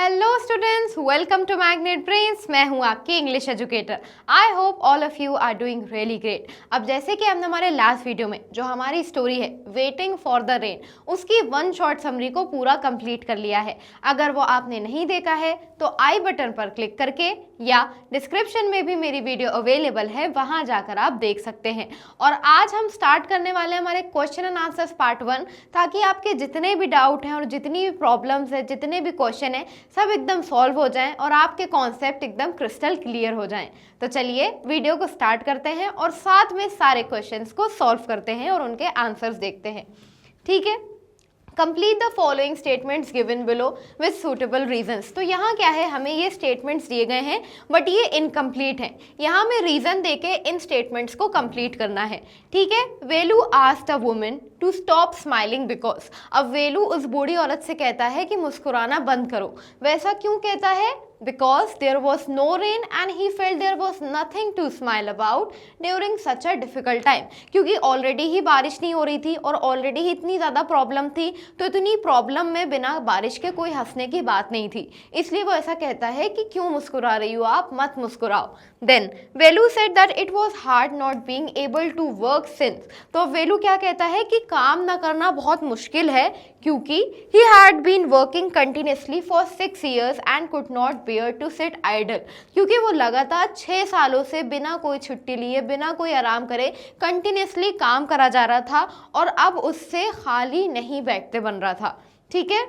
Hello students, welcome to Magnet Brains. मैं हूं आपकी English educator. I hope all of you are doing really great. अब जैसे कि हमने हमारे लास्ट वीडियो में जो हमारी स्टोरी है वेटिंग फॉर द रेन, उसकी वन शॉर्ट समरी को पूरा कंप्लीट कर लिया है। अगर वो आपने नहीं देखा है तो आई बटन पर क्लिक करके या डिस्क्रिप्शन में भी मेरी वीडियो अवेलेबल है, वहां जाकर आप देख सकते हैं। और आज हम स्टार्ट करने वाले हैं हमारे क्वेश्चन एंड आंसर्स पार्ट 1, ताकि आपके जितने भी डाउट हैं और जितनी भी प्रॉब्लम्स है, जितने भी क्वेश्चन है, सब एकदम सॉल्व हो जाएं और आपके कॉन्सेप्ट एकदम क्रिस्टल क्लियर हो जाएं। तो चलिए वीडियो को स्टार्ट करते हैं और साथ में सारे क्वेश्चंस को सॉल्व करते हैं और उनके आंसर्स देखते हैं। ठीक है, complete the following statements given below with suitable reasons. तो यहाँ क्या है, हमें ये स्टेटमेंट्स दिए गए हैं बट ये इनकम्प्लीट हैं। यहाँ हमें रीजन देके इन स्टेटमेंट्स को कंप्लीट करना है। ठीक है, Velu asked a woman to stop smiling because. अब वेलू उस बूढ़ी औरत से कहता है कि मुस्कुराना बंद करो। वैसा क्यों कहता है? Because there was no rain and he felt there was nothing to smile about during such a difficult time। क्योंकि ऑलरेडी ही बारिश नहीं हो रही थी और ऑलरेडी ही इतनी ज़्यादा प्रॉब्लम थी, तो इतनी प्रॉब्लम में बिना बारिश के कोई हंसने की बात नहीं थी। इसलिए वो ऐसा कहता है कि क्यों मुस्कुरा रही हो आप, मत मुस्कुराओ। Then Velu said that it was hard not being able to work since. तो वेलू क्या कहता है कि काम ना करना बहुत मुश्किल है, क्योंकि he had been working continuously for 6 years and could not bear to sit idle। क्योंकि वो लगातार 6 सालों से बिना कोई छुट्टी लिए, बिना कोई आराम करे कंटिन्यूसली काम करा जा रहा था और अब उससे खाली नहीं बैठते बन रहा था। ठीक है,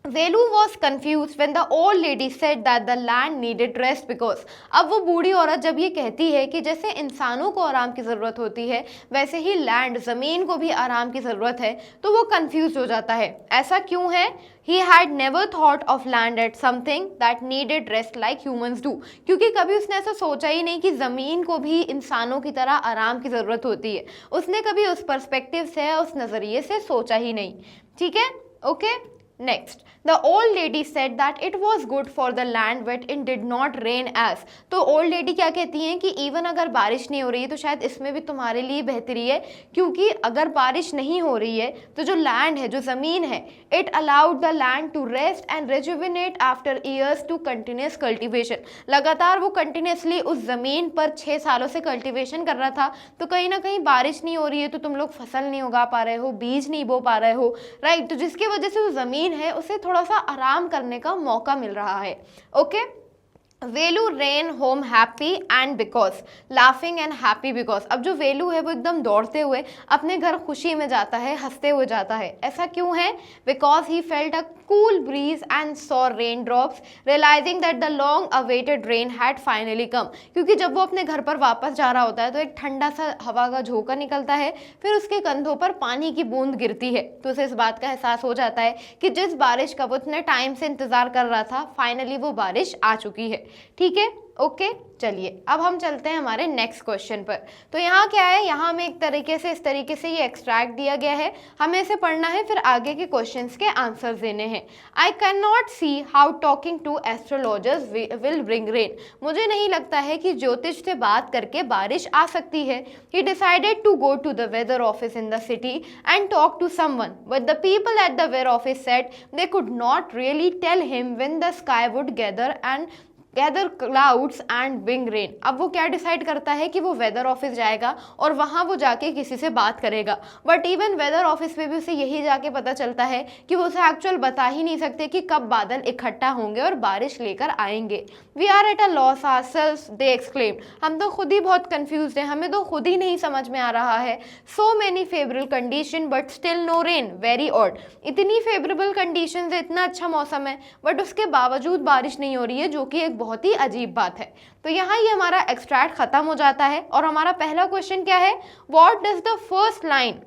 Velu was confuse when the old lady said that the land needed rest because। अब वो बूढ़ी औरत जब ये कहती है कि जैसे इंसानों को आराम की ज़रूरत होती है वैसे ही लैंड, ज़मीन को भी आराम की ज़रूरत है, तो वो कन्फ्यूज हो जाता है। ऐसा क्यों है? He had never thought of land as something that needed rest like humans do। क्योंकि कभी उसने ऐसा सोचा ही नहीं कि ज़मीन को भी इंसानों की तरह आराम की ज़रूरत होती है। उसने कभी उस पर्सपेक्टिव से, उस नज़रिए से सोचा ही नहीं। ठीक है, okay. Next, the old lady said that it was good for the land when it did not rain as। तो old lady क्या कहती हैं कि इवन अगर बारिश नहीं हो रही है तो शायद इसमें भी तुम्हारे लिए बेहतरी है, क्योंकि अगर बारिश नहीं हो रही है तो जो लैंड है, जो ज़मीन है, it allowed the land to rest and rejuvenate after years to continuous cultivation। लगातार वो कंटिन्यूसली उस ज़मीन पर 6 सालों से कल्टिवेशन कर रहा था, तो कहीं ना कहीं बारिश नहीं हो रही है तो तुम लोग फसल नहीं उगा पा रहे हो, बीज नहीं बो पा रहे हो, राइट। तो जिसकी वजह से वो ज़मीन है उसे थोड़ा सा आराम करने का मौका मिल रहा है। Okay, Velu rain home happy and because, laughing and happy because. अब जो वेलू है वो एकदम दौड़ते हुए अपने घर खुशी में जाता है, हंसते हुए जाता है। ऐसा क्यों है? Because he felt a cool breeze and saw rain drops realizing that the long awaited rain had finally come. क्योंकि जब वो अपने घर पर वापस जा रहा होता है तो एक ठंडा सा हवा का झोंका निकलता है, फिर उसके कंधों पर पानी की बूंद गिरती है, तो उसे इस बात का एहसास हो जाता है कि जिस बारिश का वो इतने टाइम से इंतजार कर रहा था, फाइनली वो बारिश आ चुकी है। ठीक है, ओके। चलिए अब हम चलते हैं हमारे नेक्स्ट क्वेश्चन पर। तो यहाँ क्या है, यहाँ हमें एक तरीके से, इस तरीके से ये एक्सट्रैक्ट दिया गया है, हमें इसे पढ़ना है, फिर आगे के क्वेश्चंस के आंसर्स देने हैं। I can not see how talking to astrologers will bring rain. मुझे नहीं लगता है कि ज्योतिष से बात करके बारिश आ सकती है। He decided to go to the weather office in the city and talk to someone, but the people at the weather office said they could not really tell him when the sky would gather clouds and bring rain. अब वो क्या decide करता है कि वो weather office जाएगा और वहाँ वो जाके किसी से बात करेगा, बट इवन वेदर ऑफिस में भी उसे यही जाके पता चलता है कि वो उसे एक्चुअल बता ही नहीं सकते कि कब बादल इकट्ठा होंगे और बारिश लेकर आएंगे। We are at a loss ourselves, they exclaimed. हम तो खुद ही बहुत कंफ्यूज हैं, हमें तो खुद ही नहीं समझ में आ रहा है। So many favourable condition but still no rain, very odd. इतनी फेवरेबल कंडीशन है, इतना अच्छा मौसम है, बट उसके बावजूद बारिश नहीं हो रही है, जो कि एक बहुत ही अजीब बात है। तो यहाँ ये हमारा एक्सट्रैक्ट खत्म हो जाता है और हमारा पहला क्वेश्चन क्या है? What does the first line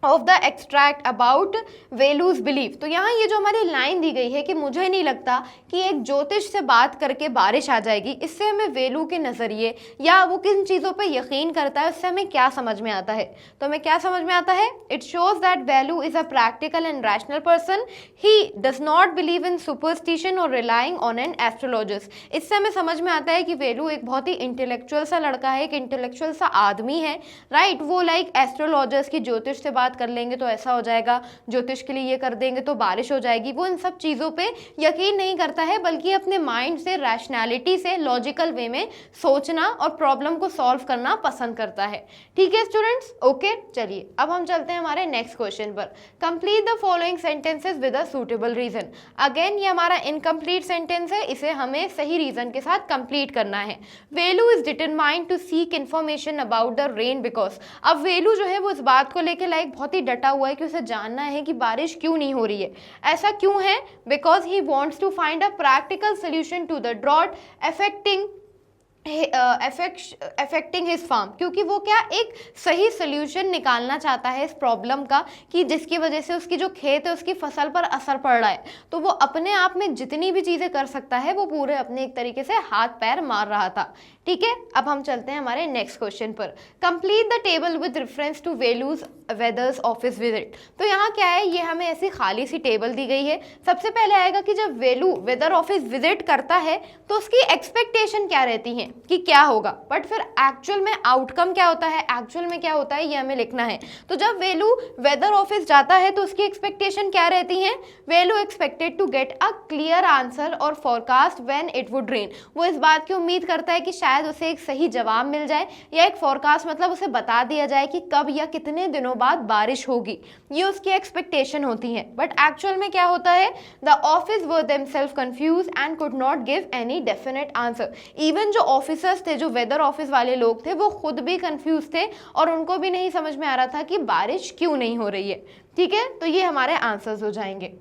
of the extract about Velu's belief. तो यहाँ ये जो हमारी लाइन दी गई है कि मुझे नहीं लगता कि एक ज्योतिष से बात करके बारिश आ जाएगी, इससे हमें वेलू के नज़रिए या वो किन चीज़ों पे यकीन करता है उससे हमें क्या समझ में आता है? तो हमें क्या समझ में आता है? It shows that Velu is a practical and rational person, he does not believe in superstition और रिलाइंग ऑन एन एस्ट्रोलॉजिस्ट। इससे हमें समझ में आता है कि वेलू एक बहुत ही इंटेलेक्चुअल सा लड़का है, एक इंटेलेक्चुअल सा आदमी है, राइट। वो लाइक एस्ट्रोलॉजर्स की, ज्योतिष से बात बात कर लेंगे तो ऐसा हो जाएगा, ज्योतिष के लिए ये कर देंगे तो बारिश हो जाएगी, वो इन सब चीज़ों पे यकीन नहीं करता है, बल्कि अपने माइंड से, रैशनैलिटी से, लॉजिकल वे में सोचना और प्रॉब्लम को सॉल्व करना पसंद करता है। ठीक है स्टूडेंट्स, ओके। चलिए अब हम चलते हैं हमारे नेक्स्ट क्वेश्चन पर। Complete the following sentences with a suitable reason. Again ये हमारा इनकम्प्लीट सेंटेंस है, इसे हमें सही रीजन के साथ कंप्लीट करना है। Velu is determined to seek information about the rain because. अब वेलू जो है वो इस बात को लेकर लाइक बहुत ही डटा हुआ है कि उसे जानना है कि बारिश क्यों नहीं हो रही है। ऐसा क्यों है? Because he wants to find a practical solution to the drought affecting his farm, क्योंकि वो क्या एक सही सोल्यूशन निकालना चाहता है इस प्रॉब्लम का कि जिसकी वजह से उसकी जो खेत है उसकी फसल पर असर पड़ रहा है। तो वो अपने आप में जितनी भी चीज़ें कर सकता है वो पूरे अपने एक तरीके से हाथ पैर मार रहा था। ठीक है, अब हम चलते हैं हमारे नेक्स्ट क्वेश्चन पर। Complete the table with reference to Velu's weather's office visit. तो यहाँ क्या है, ये हमें ऐसी खाली सी टेबल दी गई है। सबसे पहले आएगा कि जब वेलू वेदर ऑफिस विजिट करता है तो उसकी एक्सपेक्टेशन क्या रहती है कि क्या होगा, बट फिर एक्चुअल में आउटकम क्या होता है, एक्चुअल में क्या होता है ये हमें लिखना है। तो जब वेलू वेदर ऑफिस जाता है तो उसकी एक्सपेक्टेशन क्या रहती है? Velu expected to get a clear answer और forecast when it would rain. वो इस बात की उम्मीद करता है कि शायद उसे एक सही जवाब मिल जाए, या एक फोरकास्ट मतलब उसे बता दिया जाए कि कब या कितने दिनों बाद बारिश होगी। ये उसकी एक्सपेक्टेशन होती है। बट एक्चुअल में क्या होता है? The office were themselves confuse and could not give any definite answer. Even जो ऑफिसर्स थे, जो वेदर ऑफिस वाले लोग थे, वो खुद भी कंफ्यूज थे और उनको भी नहीं समझ में आ रहा था कि बारिश क्यों नहीं हो रही है। ठीक है, तो ये हमारे आंसर्स हो जाएंगे।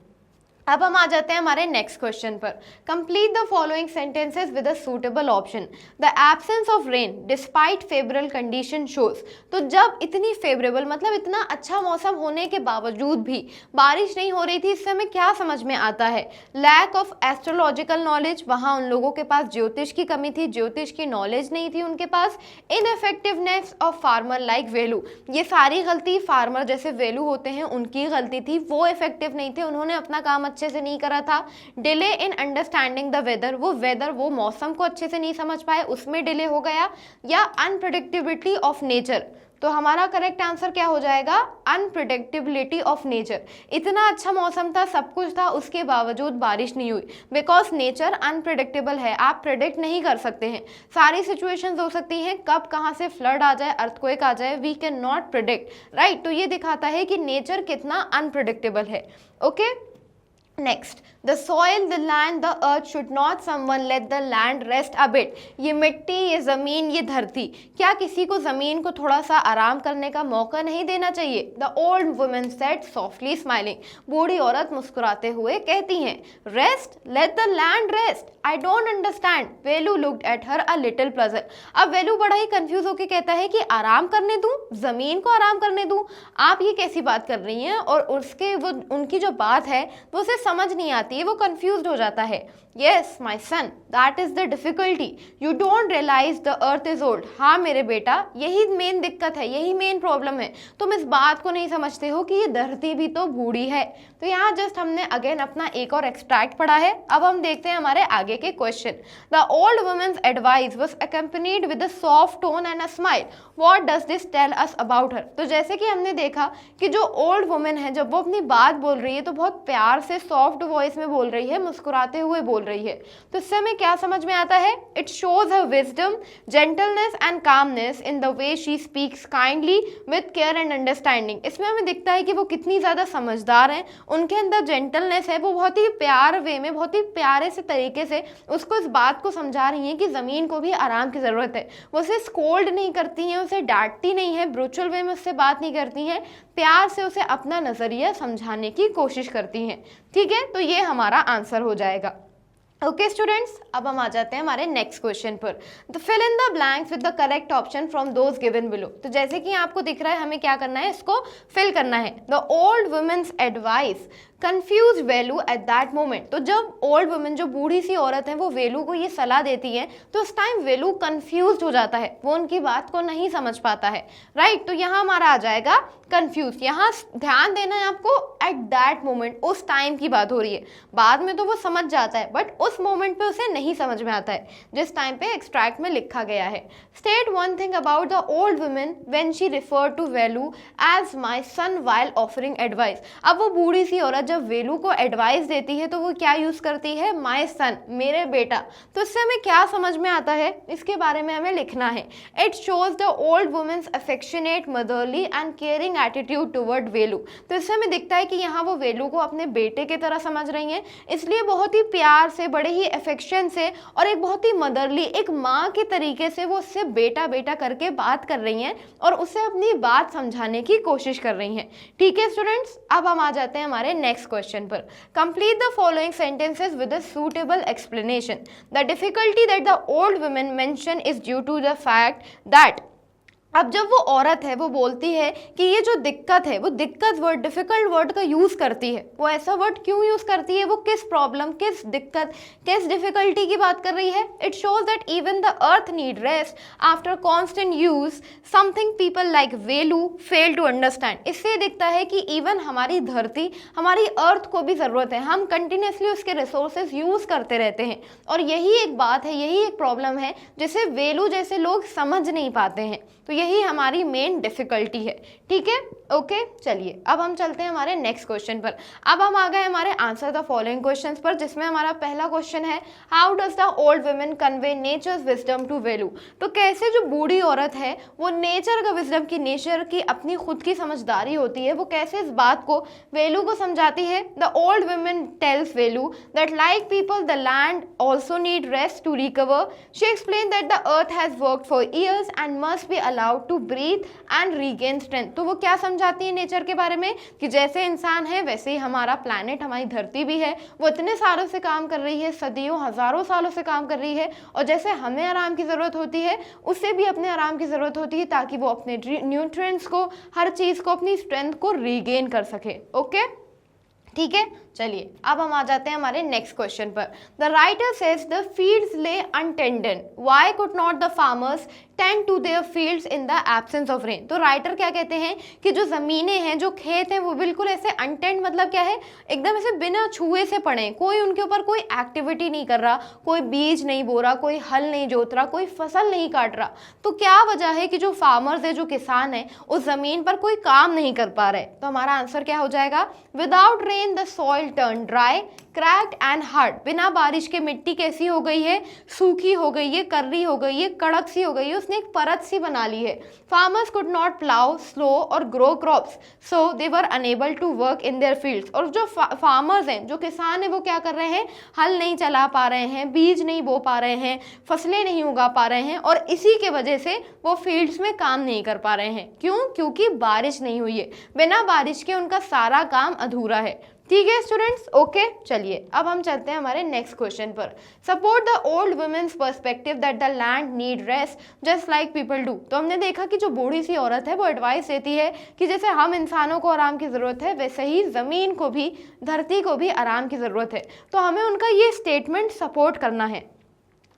अब हम आ जाते हैं हमारे नेक्स्ट क्वेश्चन पर। Complete the following sentences with a suitable option. The absence of rain despite favourable condition shows. तो जब इतनी फेवरेबल मतलब इतना अच्छा मौसम होने के बावजूद भी बारिश नहीं हो रही थी, इससे हमें क्या समझ में आता है? लैक ऑफ एस्ट्रोलॉजिकल नॉलेज, वहाँ उन लोगों के पास ज्योतिष की कमी थी, ज्योतिष की नॉलेज नहीं थी उनके पास। इनइफेक्टिवनेस ऑफ फार्मर लाइक वेलू, ये सारी गलती फार्मर जैसे वेलू होते हैं उनकी गलती थी, वो इफेक्टिव नहीं थे, उन्होंने अपना काम अच्छे से नहीं करा था। Delay in understanding the weather, वो मौसम को अच्छे से नहीं समझ पाए, उसमें डिले हो गया। या अनप्रेडिक्टेबिलिटी ऑफ नेचर, तो हमारा करेक्ट आंसर क्या हो जाएगा? Unpredictability of nature. इतना अच्छा मौसम था, सब कुछ था, उसके बावजूद बारिश नहीं हुई। बिकॉज नेचर अनप्रेडिक्टेबल है, आप प्रेडिक्ट नहीं कर सकते हैं। सारी सिचुएशंस हो सकती हैं, कब कहाँ से फ्लड आ जाए, अर्थक्वेक आ जाए, we can not predict, right. तो ये दिखाता है कि नेचर कितना अनप्रेडिक्टेबल है। Okay, next, the soil, the land, the earth should not someone let the land rest a bit. ये मिट्टी, ये ज़मीन, ये धरती, क्या किसी को ज़मीन को थोड़ा सा आराम करने का मौका नहीं देना चाहिए? The old woman said softly smiling, बूढ़ी औरत मुस्कुराते हुए कहती हैं, rest, late the land rest, I don't understand. Velu looked at her a little puzzle. अब वेलू बड़ा ही कंफ्यूज होकर कहता है कि आराम करने दूं, ज़मीन को आराम करने दूं, आप ये कैसी बात कर रही हैं? और उसके वो उनकी जो बात है वो उसे समझ नहीं आती है, वो कंफ्यूज्ड हो जाता है। Yes my son, that is the difficulty, you don't realize the earth is old. हाँ मेरे बेटा, यही मेन दिक्कत है, यही मेन प्रॉब्लम है, तुम इस बात को नहीं समझते हो कि ये धरती भी तो बूढ़ी है। तो यहाँ जस्ट हमने अगेन अपना एक और एक्सट्रैक्ट पढ़ा है। अब हम देखते हैं हमारे आगे के question. The old women's advice was accompanied with a soft tone and a smile, what does this tell us about her. तो जैसे कि हमने देखा कि जो ओल्ड वुमेन है, जब वो अपनी बात बोल रही है तो बहुत प्यार से सॉफ्ट वॉइस में बोल रही है, मुस्कुराते हुए बोल रही है। तो इससे हमें क्या समझ में आता है? It shows her wisdom, gentleness and calmness in the way she speaks kindly with care and understanding. इसमें हमें दिखता है कि वो कितनी ज़्यादा समझदार हैं, उनके अंदर जेंटलनेस है, वो बहुत ही प्यार वे में, बहुत ही प्यारे से तरीके से उसको इस बात को समझा रही हैं कि ज़मीन को भी आराम की ज़रूरत है। वो उसे स्कोल्ड नहीं करती हैं, उसे डांटती नहीं है, ब्रूचुअल वे में उससे बात नहीं करती हैं, प्यार से उसे अपना नज़रिया समझाने की कोशिश करती हैं। ठीक है, तो ये हमारा आंसर हो जाएगा। ओके स्टूडेंट्स, अब हम आ जाते हैं हमारे नेक्स्ट क्वेश्चन पर। The fill in the blanks with the correct option from those given below. तो जैसे कि आपको दिख रहा है, हमें क्या करना है, इसको फिल करना है। The old women's advice confuse Velu at that moment. तो जब ओल्ड वुमेन, जो बूढ़ी सी औरत है, वो वेलू को ये सलाह देती है तो उस टाइम वेलू कंफ्यूज हो जाता है, वो उनकी बात को नहीं समझ पाता है, राइट। तो यहाँ हमारा आ जाएगा कंफ्यूज। यहाँ ध्यान देना है आपको, एट दैट मोमेंट, उस टाइम की बात हो रही है। बाद में तो वो समझ जाता है बट उस मोमेंट पे उसे नहीं समझ में आता है जिस टाइम पे एक्सट्रैक्ट में लिखा गया है। State one thing about the old women when she refer to Velu as my son while offering advice. अब वो बूढ़ी सी औरत जब वेलू को एडवाइस देती है तो वो क्या यूज करती है, माय सन, मेरे बेटा। तो इससे हमें क्या समझ में आता है, इसके बारे में हमें लिखना है। It shows the old woman's affectionate, motherly and caring attitude toward Velu. तो इससे हमें दिखता है कि यहाँ वो वेलू को अपने बेटे की तरह समझ रही हैं, इसलिए बहुत ही प्यार से, बड़े ही अफेक्शन से और एक बहुत ही मदरली, एक माँ के तरीके से वो उससे बेटा बेटा करके बात कर रही हैं और उसे अपनी बात समझाने की कोशिश कर रही हैं। ठीक है स्टूडेंट्स, अब हम आ जाते हैं हमारे नेक्स्ट क्वेश्चन पर। Complete the following sentences with a suitable explanation. The difficulty that the old women mention is due to the fact that. अब जब वो औरत है वो बोलती है कि ये जो दिक्कत है, वो दिक्कत वर्ड, डिफिकल्ट वर्ड का यूज़ करती है, वो ऐसा वर्ड क्यों यूज़ करती है, वो किस प्रॉब्लम, किस दिक्कत, किस डिफिकल्टी की बात कर रही है। It shows that even the earth need rest after constant use, something people like Velu fail to understand. इससे दिखता है कि इवन हमारी धरती, हमारी अर्थ को भी ज़रूरत है, हम कंटिन्यूसली उसके रिसोर्सेज यूज़ करते रहते हैं और यही एक बात है, यही एक प्रॉब्लम है जिसे वेलू जैसे लोग समझ नहीं पाते हैं। तो यही हमारी मेन डिफिकल्टी है। ठीक है, ओके चलिए अब हम चलते हैं हमारे नेक्स्ट क्वेश्चन पर। अब हम आ गए हमारे आंसर द फॉलोइंग क्वेश्चंस पर, जिसमें हमारा पहला क्वेश्चन है, how does the old woman convey nature's wisdom to Velu. तो कैसे जो बूढ़ी औरत है वो नेचर का विजडम की, नेचर की अपनी खुद की समझदारी होती है, वो कैसे इस बात को वेलू को समझाती है। The old women tells Velu that like people the land also need rest to recover. She explain that the earth has worked for years and must be allowed to breathe and regain strength. तो वो क्या समझाती है nature के बारे में कि जैसे इंसान है वैसे ही हमारा प्लैनेट, हमारी धरती भी है, वो इतने सालों से काम कर रही है, सदियों हजारों सालों से काम कर रही है और जैसे हमें आराम की ज़रूरत होती है उससे भी अपने आराम की ज़रूरत होती है ताकि वो अपने न्यूट्रिएंट्स को, हर चीज़ को, अपनी स्ट्रेंथ को रीगेन कर सके। ओके ठीक है, चलिए अब हम आ जाते हैं हमारे नेक्स्ट क्वेश्चन पर। The writer says the fields lay untended, why could not the farmers tend to their fields in the absence of rain. तो राइटर क्या कहते हैं कि जो ज़मीनें हैं, जो खेत हैं, वो बिल्कुल ऐसे अनटेंड, मतलब क्या है, एकदम ऐसे बिना छुए से पड़े हैं, कोई उनके ऊपर कोई एक्टिविटी नहीं कर रहा, कोई बीज नहीं बो रहा, कोई हल नहीं जोत रहा, कोई फसल नहीं काट रहा। तो क्या वजह है कि जो फार्मर्स है, जो किसान है, उस ज़मीन पर कोई काम नहीं कर पा रहे। तो हमारा आंसर क्या हो जाएगा, without rain the soil turn dry, cracked and hard. बिना बारिश के मिट्टी कैसी हो गई है, सूखी हो गई है, कर्री हो गई है, कड़क सी हो गई है, उसने एक परत सी बना ली है। Farmers could not plough, slow और grow crops, so they were unable to work in their fields. और जो फार्मर्स हैं, जो किसान हैं, वो क्या कर रहे हैं, हल नहीं चला पा रहे हैं, बीज नहीं बो पा रहे हैं, फसलें नहीं उगा पा रहे हैं और इसी के वजह से वो फील्ड्स में काम नहीं कर पा रहे हैं। क्यों? क्योंकि बारिश नहीं हुई है। बिना बारिश के उनका सारा काम अधूरा है। ठीक है स्टूडेंट्स, ओके चलिए अब हम चलते हैं हमारे नेक्स्ट क्वेश्चन पर। Support the old women's perspective that the land need rest just like people do. तो हमने देखा कि जो बूढ़ी सी औरत है वो एडवाइस देती है कि जैसे हम इंसानों को आराम की ज़रूरत है वैसे ही ज़मीन को भी, धरती को भी आराम की ज़रूरत है। तो हमें उनका ये स्टेटमेंट सपोर्ट करना है।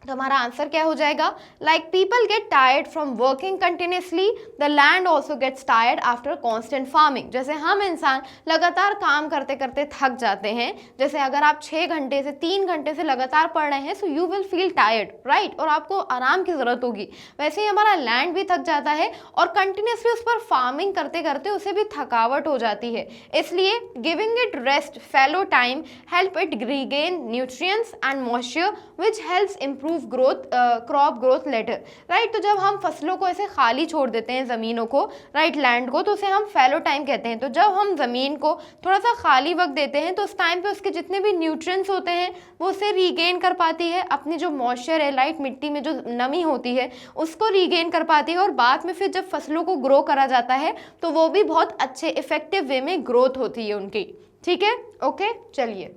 तो हमारा आंसर क्या हो जाएगा, like people get tired from working continuously, the land also gets tired after constant farming. जैसे हम इंसान लगातार काम करते करते थक जाते हैं, जैसे अगर आप 6 घंटे से 3 घंटे से लगातार पढ़ रहे हैं, so you will feel tired, right, और आपको आराम की ज़रूरत होगी। वैसे ही हमारा लैंड भी थक जाता है और कंटिन्यूसली उस पर फार्मिंग करते करते उसे भी थकावट हो जाती है। इसलिए giving it rest, fallow time help it regain nutrients and moisture which helps improve growth, crop growth later, right. तो जब हम फसलों को ऐसे खाली छोड़ देते हैं, ज़मीनों को, राइट, लैंड को, तो उसे हम फैलो टाइम कहते हैं। तो जब हम ज़मीन को थोड़ा सा खाली वक्त देते हैं तो उस टाइम पे उसके जितने भी न्यूट्रिएंट्स होते हैं वो उसे रीगेन कर पाती है, अपनी जो मॉइस्चर है, राइट, मिट्टी में जो नमी होती है उसको रीगेन कर पाती है और बाद में फिर जब फसलों को ग्रो करा जाता है तो वो भी बहुत अच्छे इफेक्टिव वे में ग्रोथ होती है उनकी। ठीक है, ओके चलिए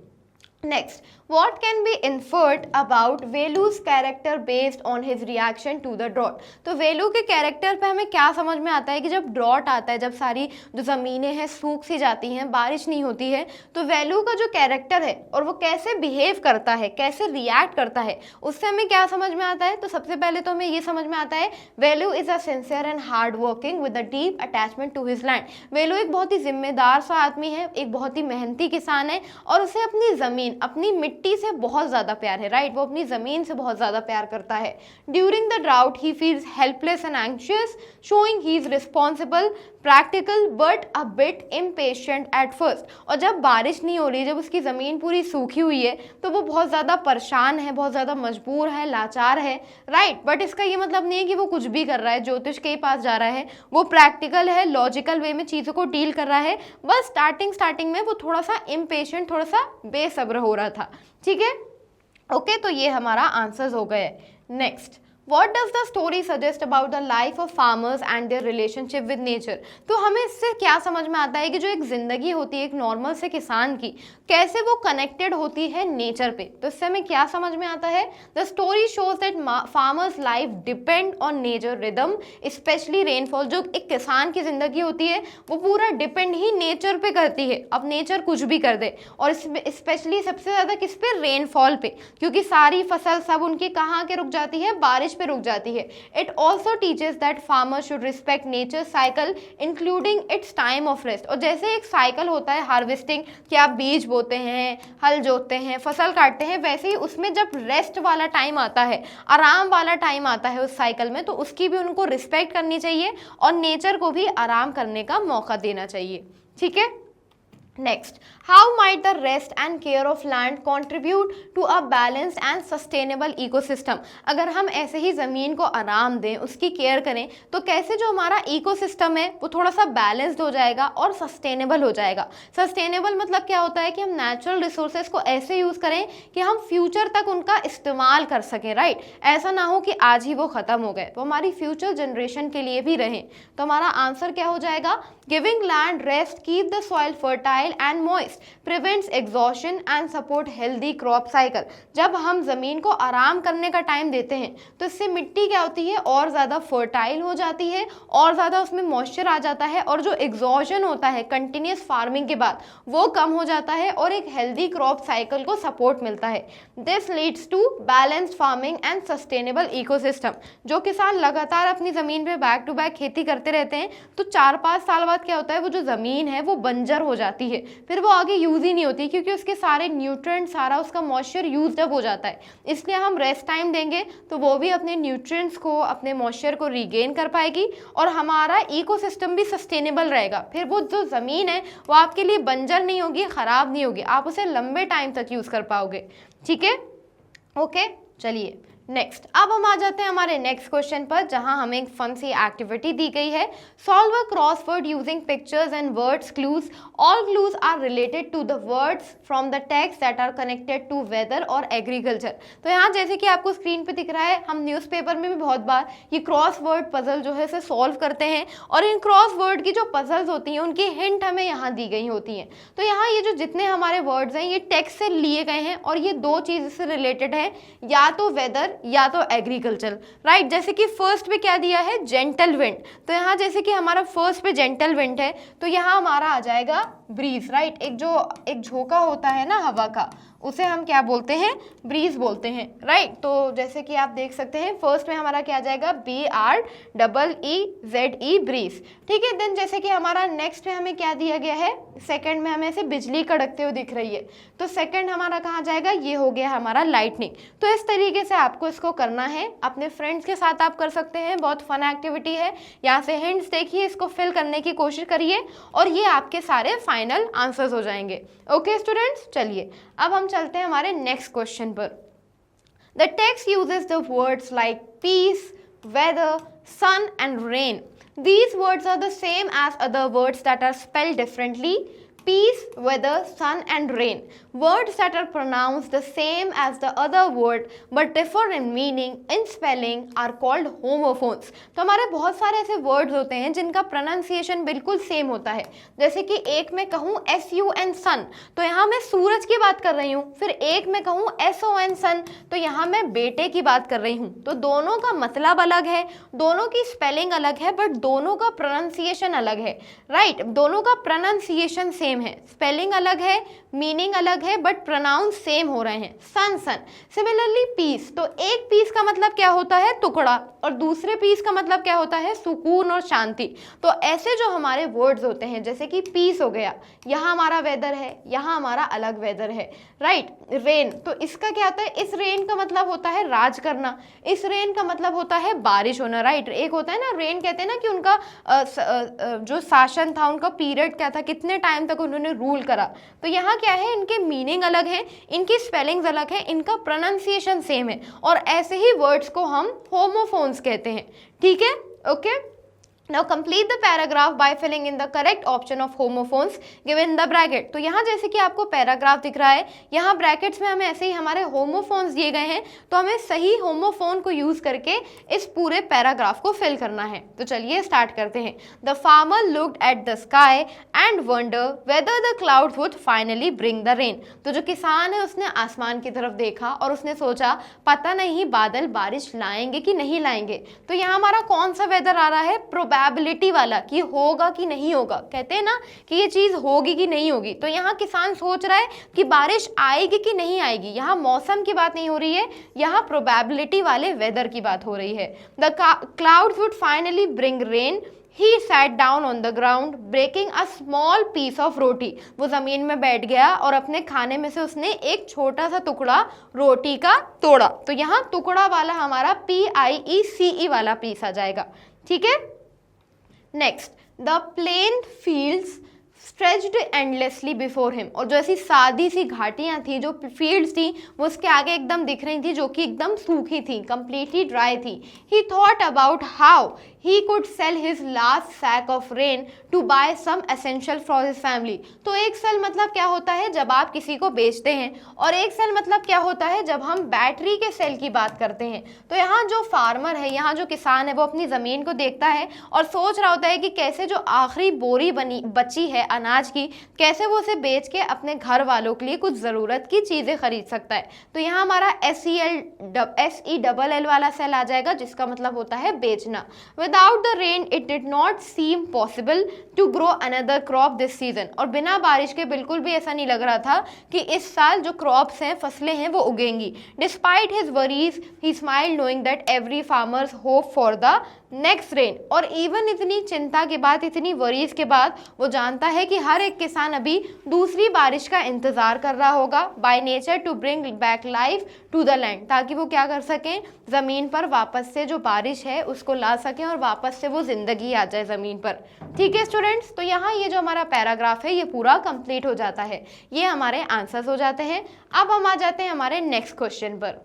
Next, what can be inferred about Velu's character based on his reaction to the drought? तो वेलू के कैरेक्टर पे हमें क्या समझ में आता है कि जब ड्रॉट आता है, जब सारी जो ज़मीनें हैं सूख सी जाती हैं, बारिश नहीं होती है, तो वेलू का जो कैरेक्टर है और वो कैसे बिहेव करता है, कैसे रिएक्ट करता है, उससे हमें क्या समझ में आता है? तो सबसे पहले तो हमें ये समझ में आता है Velu is a sincere and hard working with a deep attachment to his land. Velu एक बहुत ही जिम्मेदार सा आदमी है, एक बहुत ही मेहनती किसान है और उसे अपनी ज़मीन, अपनी मिट्टी से बहुत ज़्यादा प्यार है, राइट? वो अपनी ज़मीन से बहुत ज़्यादा प्यार करता है। During the drought he feels helpless and anxious, showing he is responsible, practical but a bit impatient at first. और जब बारिश नहीं हो रही, जब उसकी ज़मीन पूरी सूखी हुई है, तो वो बहुत ज़्यादा परेशान है, बहुत ज़्यादा मजबूर है, लाचार है, राइट? बट इसका ये मतलब नहीं है कि वो कुछ भी कर रहा है, ज्योतिष के पास जा रहा है, वो प्रैक्टिकल है, लॉजिकल वे में चीज़ों को डील कर रहा है। बस स्टार्टिंग में वो थोड़ा सा इम्पेशेंट, थोड़ा सा बेसब्र हो रहा था, ठीक है? ओके, तो ये हमारा आंसर्स हो गए। Next, What does the story suggest about the life of farmers and their relationship with nature? तो हमें इससे क्या समझ में आता है कि जो एक ज़िंदगी होती है एक नॉर्मल से किसान की, कैसे वो कनेक्टेड होती है नेचर पे। तो इससे हमें क्या समझ में आता है? The story shows that farmers life depend on nature rhythm, specially rainfall. जो एक किसान की ज़िंदगी होती है वो पूरा डिपेंड ही नेचर पे करती है। अब नेचर कुछ भी कर दे, और स्पेशली सबसे ज़्यादा किस पे? रेनफॉल पे, क्योंकि सारी फसल सब उनकी कहाँ के रुक जाती है? बारिश पे रुक जाती है। It also teaches that farmers should respect nature cycle including it's time of rest. और जैसे एक साइकिल होता है हार्वेस्टिंग, कि आप बीज बोते हैं, हल जोतते हैं, फसल काटते हैं, वैसे ही उसमें जब रेस्ट वाला टाइम आता है, आराम वाला टाइम आता है उस साइकिल में, तो उसकी भी उनको रिस्पेक्ट करनी चाहिए और नेचर को भी आराम करने का मौका देना चाहिए, ठीक है? Next, how might the rest and care of land contribute to a balanced and sustainable ecosystem? अगर हम ऐसे ही ज़मीन को आराम दें, उसकी केयर करें, तो कैसे जो हमारा इकोसिस्टम है वो थोड़ा सा बैलेंस्ड हो जाएगा और सस्टेनेबल हो जाएगा। सस्टेनेबल मतलब क्या होता है? कि हम नेचुरल रिसोर्सेज को ऐसे यूज़ करें कि हम फ्यूचर तक उनका इस्तेमाल कर सकें, राइट? ऐसा ना हो कि आज ही वो ख़त्म हो गए, तो हमारी फ्यूचर जनरेशन के लिए भी रहें। तो हमारा आंसर क्या हो जाएगा? Giving land rest, keep the soil fertile and moist, prevents exhaustion and support healthy crop cycle. जब हम ज़मीन को आराम करने का टाइम देते हैं तो इससे मिट्टी क्या होती है? और ज़्यादा फर्टाइल हो जाती है, और ज़्यादा उसमें मॉइस्चर आ जाता है, और जो एग्जॉशन होता है कंटिन्यूस फार्मिंग के बाद वो कम हो जाता है, और एक हेल्दी क्रॉप साइकिल को सपोर्ट मिलता है। This leads to balanced farming and sustainable ecosystem. जो किसान लगातार अपनी ज़मीन पे बैक टू बैक खेती करते रहते हैं, तो 4-5 साल बाद क्या होता है? वो जो ज़मीन है वो बंजर हो जाती है, फिर वो आगे यूज़ ही नहीं होती, क्योंकि उसके सारे न्यूट्रिएंट, सारा उसका मॉइस्चर यूज्ड अप हो जाता है। इसलिए हम रेस्ट टाइम देंगे तो वो भी अपने न्यूट्रिएंट्स को, अपने मॉइस्चर को रीगेन कर पाएगी, और हमारा इकोसिस्टम भी सस्टेनेबल रहेगा। फिर वो जो ज़मीन है वो आपके लिए बंजर नहीं होगी, ख़राब नहीं होगी, आप उसे लंबे टाइम तक यूज़ कर पाओगे, ठीक है? ओके, चलिए नेक्स्ट, अब हम आ जाते हैं हमारे नेक्स्ट क्वेश्चन पर, जहां हमें एक फन सी एक्टिविटी दी गई है। Solve a crossword using pictures and words clues. All clues are related to the words from the text that are connected to weather और एग्रीकल्चर। तो यहाँ जैसे कि आपको स्क्रीन पे दिख रहा है, हम न्यूज़पेपर में भी बहुत बार ये क्रॉसवर्ड पजल जो है इसे सॉल्व करते हैं, और इन क्रॉसवर्ड की जो पजल्स होती हैं उनकी हिंट हमें यहाँ दी गई होती हैं। तो यहाँ ये जो जितने हमारे वर्ड्स हैं ये टेक्स्ट से लिए गए हैं, और ये दो चीज़ से रिलेटेड है, या तो वेदर या तो एग्रीकल्चर, राइट? जैसे कि फर्स्ट पे क्या दिया है? Gentle wind. तो यहाँ जैसे कि हमारा फर्स्ट पे जेंटल विंड है, तो यहाँ हमारा आ जाएगा ब्रीज, राइट? एक झोंका होता है ना हवा का, उसे हम क्या बोलते हैं? ब्रीज बोलते हैं, राइट? तो जैसे कि आप देख सकते हैं फर्स्ट में हमारा क्या आ जाएगा? BREEZE, ब्रीज, ठीक है? देन जैसे कि हमारा नेक्स्ट में हमें क्या दिया गया है? सेकंड में हमें ऐसे बिजली कड़कते हुए दिख रही है, तो सेकंड हमारा कहाँ जाएगा? ये हो गया हमारा लाइटनिंग। तो इस तरीके से आपको इसको करना है, अपने फ्रेंड्स के साथ आप कर सकते हैं, बहुत फन एक्टिविटी है। यहाँ से हिंट्स देखिए, इसको फिल करने की कोशिश करिए, और ये आपके सारे फाइनल आंसर्स हो जाएंगे। ओके स्टूडेंट्स, चलिए अब हम चलते हैं हमारे नेक्स्ट क्वेश्चन पर। The text uses the words like peace, weather, sun and rain. These words are the same as other words that are spelled differently. peace, weather, sun and rain. Words that are pronounced the same as the other word but differ in meaning, in spelling are called homophones. तो हमारे बहुत सारे ऐसे words होते हैं जिनका pronunciation बिल्कुल same होता है। जैसे कि एक में कहूँ SUN सन, तो यहाँ मैं सूरज की बात कर रही हूँ। फिर एक में कहूँ SON सन, तो यहाँ मैं बेटे की बात कर रही हूँ। तो दोनों का मतलब अलग है, दोनों की स्पेलिंग अलग है, बट दोनों का प्रोनाउंसिएशन अलग है, राइट? दोनों का प्रोनाउंसिएशन सेम है, स्पेलिंग अलग है, मीनिंग अलग है, बट प्रोनाउंस सेम हो रहे हैं, सन सन। सिमिलरली पीस, तो एक पीस का मतलब क्या होता है? टुकड़ा, और दूसरे पीस का मतलब क्या होता है? सुकून और शांति। तो ऐसे जो हमारे वर्ड्स होते हैं, जैसे कि पीस हो गया, यहाँ हमारा वेदर है, यहाँ हमारा अलग वेदर है, राइट? रेन, तो इसका क्या होता है? इस रेन का मतलब होता है राज करना, इस रेन का मतलब होता है बारिश होना, राइट? एक होता है ना, रेन कहते हैं ना कि उनका जो शासन था, उनका पीरियड क्या था, कितने टाइम तक उन्होंने रूल करा। तो यहाँ क्या है? इनके मीनिंग अलग है, इनकी स्पेलिंग्स अलग है, इनका प्रोनाउंसिएशन सेम है, और ऐसे ही वर्ड्स को हम होमोफोन्स कहते हैं, ठीक है? Okay, Now complete the paragraph by filling in the correct option of homophones given in the bracket. तो यहाँ जैसे कि आपको पैराग्राफ दिख रहा है, यहाँ ब्रैकेट्स में हमें ऐसे ही हमारे होमोफोन्स दिए गए हैं, तो हमें सही होमोफोन को यूज करके इस पूरे पैराग्राफ को फिल करना है। तो चलिए स्टार्ट करते हैं। The farmer looked at the sky and wonder whether the clouds would finally bring the rain. तो जो किसान है उसने आसमान की तरफ देखा और उसने सोचा पता नहीं बादल बारिश लाएंगे कि नहीं लाएंगे। तो यहाँ हमारा कौन सा वेदर आ रहा है? प्रोबेबिलिटी वाला, कि होगा कि नहीं होगा। कहते हैं ना कि ये चीज होगी कि नहीं होगी। तो यहाँ किसान सोच रहा है कि बारिश आएगी कि नहीं आएगी। यहाँ मौसम की बात नहीं हो रही है, यहाँ प्रोबेबिलिटी वाले वेदर की बात हो रही है। The clouds would finally bring rain. He sat down on the ground, breaking a small piece of रोटी। वो जमीन में बैठ गया और अपने खाने में से उसने एक छोटा सा टुकड़ा रोटी का तोड़ा। तो यहाँ टुकड़ा वाला हमारा PIECE वाला पीस आ जाएगा, ठीक है? Next, the plain fields stretched endlessly before him. और जो ऐसी सादी सी घाटियां थी, जो फील्ड्स थी, वो उसके आगे एकदम दिख रही थी, जो कि एकदम सूखी थी, कंप्लीटली ड्राई थी। ही thought about how he could sell his last sack of rain to buy some essential for his family। तो एक सेल मतलब क्या होता है? जब आप किसी को बेचते हैं, और एक सेल मतलब क्या होता है? जब हम बैटरी के सेल की बात करते हैं। तो यहाँ जो फार्मर है, यहाँ जो किसान है, वो अपनी ज़मीन को देखता है और सोच रहा होता है कि कैसे जो आखिरी बोरी बची है अनाज की, कैसे वो उसे बेच के अपने घर वालों के लिए कुछ ज़रूरत की चीज़ें खरीद सकता है। तो यहाँ हमारा SELL वाला सेल आ जाएगा, जिसका मतलब होता है बेचना। Without the rain, it did not seem possible to grow another crop this season। और बिना बारिश के बिल्कुल भी ऐसा नहीं लग रहा था कि इस साल जो क्रॉप्स हैं, फसलें हैं, वो उगेंगी। Despite his worries, he smiled knowing that every farmer's hope for the next rain. और इवन इतनी चिंता के बाद, इतनी वरीज के बाद, वो जानता है कि हर एक किसान अभी दूसरी बारिश का इंतजार कर रहा होगा, by nature to bring back life to the land, ताकि वो क्या कर सकें? ज़मीन पर वापस से जो बारिश है उसको ला सकें और वापस से वो जिंदगी आ जाए ज़मीन पर। ठीक है स्टूडेंट्स, तो यहाँ ये जो हमारा पैराग्राफ है ये पूरा कंप्लीट हो जाता है, ये हमारे आंसर्स हो जाते हैं। अब हम आ जाते हैं हमारे नेक्स्ट क्वेश्चन पर।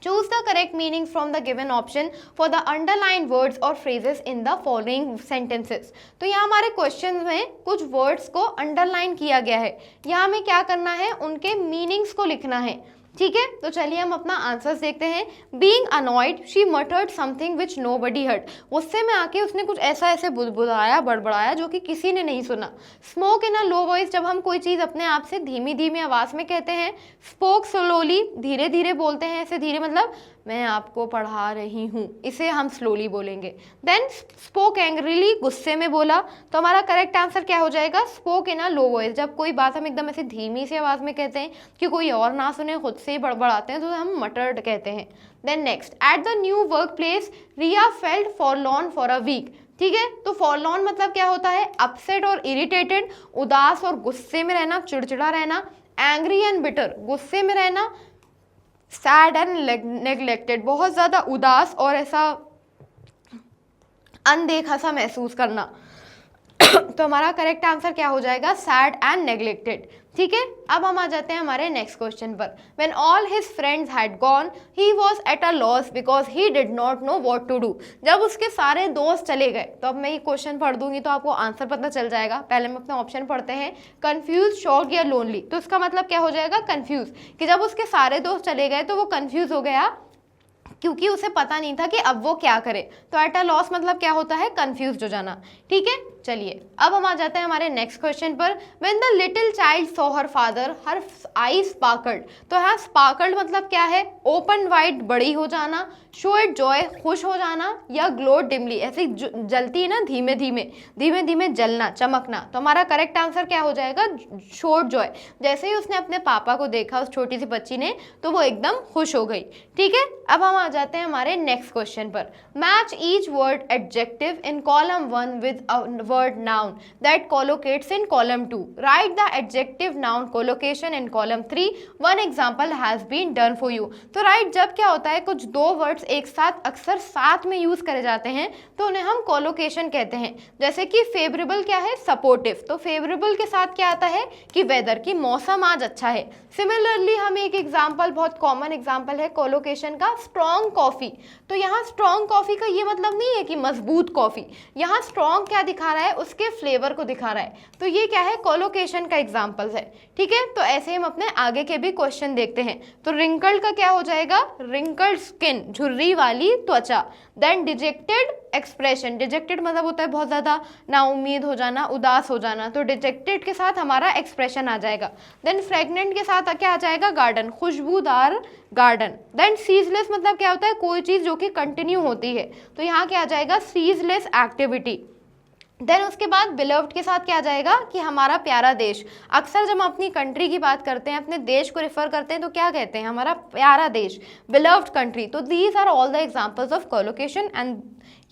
Choose the correct meaning from the given option for the underlined words or phrases in the following sentences। तो यहाँ हमारे क्वेश्चन में कुछ वर्ड्स को अंडरलाइन किया गया है, यहाँ हमें क्या करना है? उनके मीनिंग्स को लिखना है, ठीक है? तो चलिए हम अपना आंसर्स देखते हैं। Being annoyed she मटर्ड something which nobody heard. गुस्से में आके उसने कुछ ऐसा ऐसे बुदबुदाया, बड़बड़ाया, जो कि किसी ने नहीं सुना। Spoke in a low voice, जब हम कोई चीज़ अपने आप से धीमी धीमी आवाज़ में कहते हैं। स्पोक स्लोली, धीरे धीरे बोलते हैं, ऐसे धीरे मतलब मैं आपको पढ़ा रही हूँ, इसे हम स्लोली बोलेंगे। देन स्पोक एंग्रीली, गुस्से में बोला। तो हमारा करेक्ट आंसर क्या हो जाएगा? Spoke in a low voice. जब कोई बात हम एकदम ऐसे धीमी सी आवाज़ में कहते हैं कि कोई और ना सुने, खुद से ही बड़बड़ाते हैं, तो हम मटर्ड कहते हैं। Then next, at the new work place Riya felt forlorn for a week. ठीक है, तो फॉरलॉर्न मतलब क्या होता है? अपसेट और इरिटेटेड, उदास और गुस्से में रहना, चिड़चिड़ा रहना। एंग्री एंड बिटर, गुस्से में रहना। सैड एंड नेग्लेक्टेड, बहुत ज़्यादा उदास और ऐसा अनदेखा सा महसूस करना। तो हमारा करेक्ट आंसर क्या हो जाएगा? Sad and neglected. ठीक है, अब हम आ जाते हैं हमारे नेक्स्ट क्वेश्चन पर। When all his friends had gone, he was at a loss because he did not know what to do. जब उसके सारे दोस्त चले गए, तो अब मैं ये क्वेश्चन पढ़ दूंगी तो आपको आंसर पता चल जाएगा। पहले हम अपने ऑप्शन पढ़ते हैं, कंफ्यूज, शॉक्ड या लोनली। तो इसका मतलब क्या हो जाएगा, कंफ्यूज, कि जब उसके सारे दोस्त चले गए तो वो कंफ्यूज हो गया क्योंकि उसे पता नहीं था कि अब वो क्या करे। तो एट अ लॉस मतलब क्या होता है, कंफ्यूज हो जाना। ठीक है, चलिए अब हम आ जाते हैं हमारे नेक्स्ट क्वेश्चन पर। When the little child saw her father her I sparkled. तो यहाँ स्पार्कल्ड मतलब क्या है, ओपन वाइड, बड़ी हो जाना, शो इट जॉय, खुश हो जाना, या ग्लो डिमली, ऐसे जलती है ना, धीमे धीमे जलना, चमकना। तो हमारा करेक्ट आंसर क्या हो जाएगा, शो इट जॉय। जैसे ही उसने अपने पापा को देखा, उस छोटी सी बच्ची ने, तो वो एकदम खुश हो गई। ठीक है, अब हम आ जाते हैं हमारे नेक्स्ट क्वेश्चन पर। Match each word adjective in column 1 with word noun that collocates in column 2. Write the adjective noun collocation in column 3. One example has been done for you. तो राइट, जब क्या होता है, कुछ दो वर्ड्स एक साथ अक्सर साथ में यूज करे जाते हैं तो उन्हें हम कोलोकेशन कहते हैं। जैसे कि फेवरेबल क्या है, सपोर्टिव। तो फेवरेबल के साथ क्या आता है कि वेदर, की मौसम आज अच्छा है। सिमिलरली हम एक एग्जाम्पल, बहुत कॉमन एग्जाम्पल है कोलोकेशन का, स्ट्रॉन्ग कॉफी। तो यहाँ स्ट्रॉन्ग कॉफी का ये मतलब नहीं है कि मजबूत कॉफी, यहाँ स्ट्रॉन्ग क्या दिखा रहा है, उसके फ्लेवर को दिखा रहा है। तो ये क्या है, कोलोकेशन का एग्जांपल्स है। ठीक है, तो ऐसे हम अपने आगे के भी क्वेश्चन देखते हैं। तो रिंकल्ड का क्या हो जाएगा, रिंकल्ड स्किन, झुर्री वाली त्वचा। देन डिजेक्टेड एक्सप्रेशन, डिजेक्टेड मतलब होता है बहुत ज्यादा ना उम्मीद हो जाना, उदास हो जाना। तो डिजेक्टेड के साथ हमारा एक्सप्रेशन आ जाएगा। देन फ्रेगनेंट के साथ क्या आ जाएगा, गार्डन, खुशबूदार गार्डन। देन सीजलेस मतलब क्या होता है, कोई चीज जो कि कंटिन्यू होती है। तो यहाँ क्या आ जाएगा, सीजलेस एक्टिविटी। देन उसके बाद बिलव्ड के साथ क्या आ जाएगा कि हमारा प्यारा देश। अक्सर जब हम अपनी कंट्री की बात करते हैं, अपने देश को रिफर करते हैं, तो क्या कहते हैं, हमारा प्यारा देश, बिलव्ड कंट्री। तो these are all the examples of collocation एंड